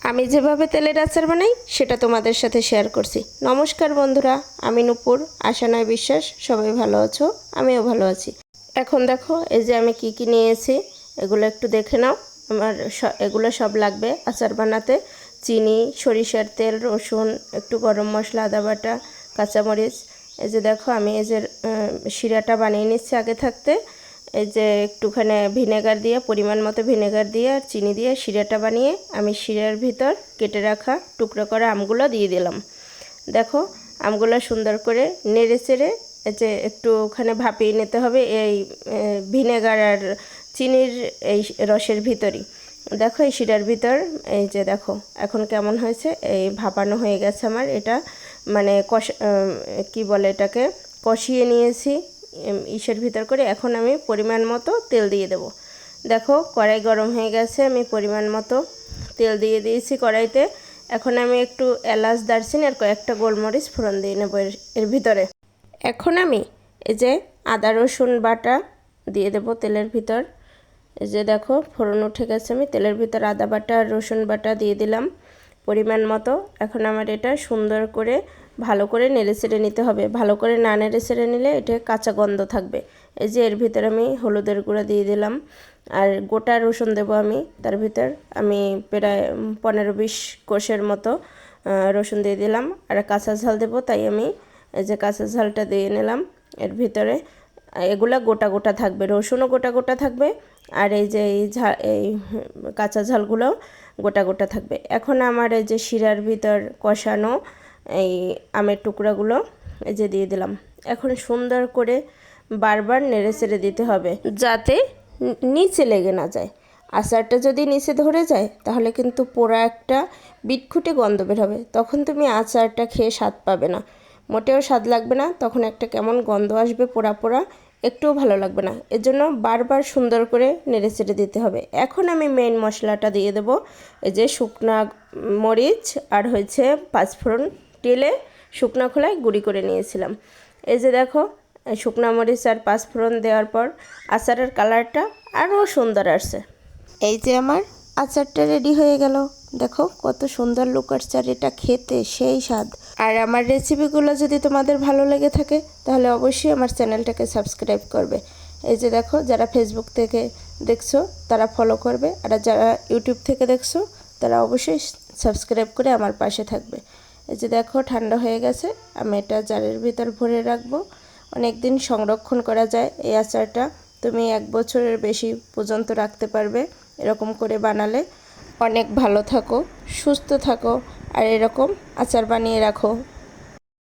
আমি যেভাবে তেলের আচার বানাই সেটা তোমাদের সাথে শেয়ার করছি। নমস্কার বন্ধুরা, আমি নূপুর। আশা নয় বিশ্বাস সবাই ভালো আছো, আমিও ভালো আছি। এখন দেখো এই যে আমি কি নিয়েছি, এগুলো একটু দেখে নাও। আমার এগুলো সব লাগবে আচার বানাতে। চিনি, সরিষার তেল, রসুন, একটু গরম মশলা, আদা বাটা, কাঁচামরিচ। এই যে দেখো আমি এই যে শিরাটা বানিয়ে নিচ্ছি আগে থাকতে। এই যে একটুখানি ভিনেগার দিয়ে, পরিমাণ মতো ভিনেগার দিয়ে আর চিনি দিয়ে শিরাটা বানিয়ে আমি শিরার ভিতর কেটে রাখা টুকরো করা আমগুলো দিয়ে দিলাম। দেখো আমগুলো সুন্দর করে নেড়ে চেড়ে যে একটুখানি ভাপিয়ে নিতে হবে এই ভিনেগার আর চিনির এই রসের ভিতরই। দেখো এই শিরার ভিতর এই যে দেখো এখন কেমন হয়েছে, এই ভাপানো হয়ে গেছে আমার। এটা মানে কী বলে এটাকে, কষিয়ে নিয়েছি ইসের ভিতর করে। এখন আমি পরিমাণ মতো তেল দিয়ে দেব। দেখো কড়াই গরম হয়ে গেছে, আমি পরিমাণ মতো তেল দিয়ে দিয়েছি কড়াইতে। এখন আমি একটু এলাচ, দারচিনি আর কয়েকটা গোলমরিচ ফোড়ন দিয়ে নেব এর ভিতরে। এখন আমি এই যে আদা রসুন বাটা দিয়ে দেব তেলের ভিতর। এই যে দেখো ফোড়ন উঠে গেছে, আমি তেলের ভিতর আদা বাটা আর রসুন বাটা দিয়ে দিলাম পরিমাণ মতো। এখন আমার এটা সুন্দর করে ভালো করে নেড়ে চেড়ে নিতে হবে। ভালো করে না নেড়ে চেড়ে নিলে এটা কাঁচা গন্ধ থাকবে। এই যে এর ভিতরে আমি হলুদের গুঁড়া দিয়ে দিলাম আর গোটা রসুন দেবো আমি। তার ভিতর আমি প্রায় 15-20 কোষের মতো রসুন দিয়ে দিলাম আর কাঁচা ঝাল দেবো, তাই আমি এই যে কাঁচা ঝালটা দিয়ে নিলাম এর ভিতরে। এগুলা গোটা গোটা থাকবে, রসুনও গোটা গোটা থাকবে আর এই যে এই কাঁচা ঝালগুলো গোটা গোটা থাকবে। এখন আমার এই যে শিরার ভিতর কষানো এই আমের টুকরাগুলো এই যে দিয়ে দিলাম। এখন সুন্দর করে বারবার নেড়ে চেড়ে দিতে হবে যাতে নিচে লেগে না যায়। আচারটা যদি নিচে ধরে যায় তাহলে কিন্তু পোড়া একটা বিটখুটে গন্ধ বের হবে, তখন তুমি আচারটা খেয়ে স্বাদ পাবে না, মোটেও স্বাদ লাগবে না। তখন একটা কেমন গন্ধ আসবে, পোড়া পোড়া, একটুও ভালো লাগবে না। এর জন্য বারবার সুন্দর করে নেড়ে চেড়ে দিতে হবে। এখন আমি মেইন মশলাটা দিয়ে দেব। এই যে শুকনা মরিচ আর হয়েছে পাঁচফোড়ন তেলে শুকনো খোলায় গুঁড়ি করে নিয়েছিলাম। এই যে দেখো শুকনো মরিচ আর পাঁচফোড়ন দেওয়ার পর আচারের কালারটা আরও সুন্দর আসছে। এই যে আমার আচারটা রেডি হয়ে গেল। দেখো কত সুন্দর লুক আসছে, আর এটা খেতে সেই স্বাদ। আর আমার রেসিপিগুলো যদি তোমাদের ভালো লেগে থাকে তাহলে অবশ্যই আমার চ্যানেলটাকে সাবস্ক্রাইব করবে। এই যে দেখো যারা ফেসবুক থেকে দেখছো তারা ফলো করবে, আর যারা ইউটিউব থেকে দেখছো তারা অবশ্যই সাবস্ক্রাইব করে আমার পাশে থাকবে। এই যে দেখো ঠান্ডা হয়ে গেছে, আমি এটা জারের ভিতর ভরে রাখবো। অনেক দিন সংরক্ষণ করা যায় এই আচারটা, তুমি 1 বছরের বেশি পর্যন্ত রাখতে পারবে এরকম করে বানালে। অনেক ভালো থাকো, সুস্থ থাকো আর এরকম আচার বানিয়ে রাখো।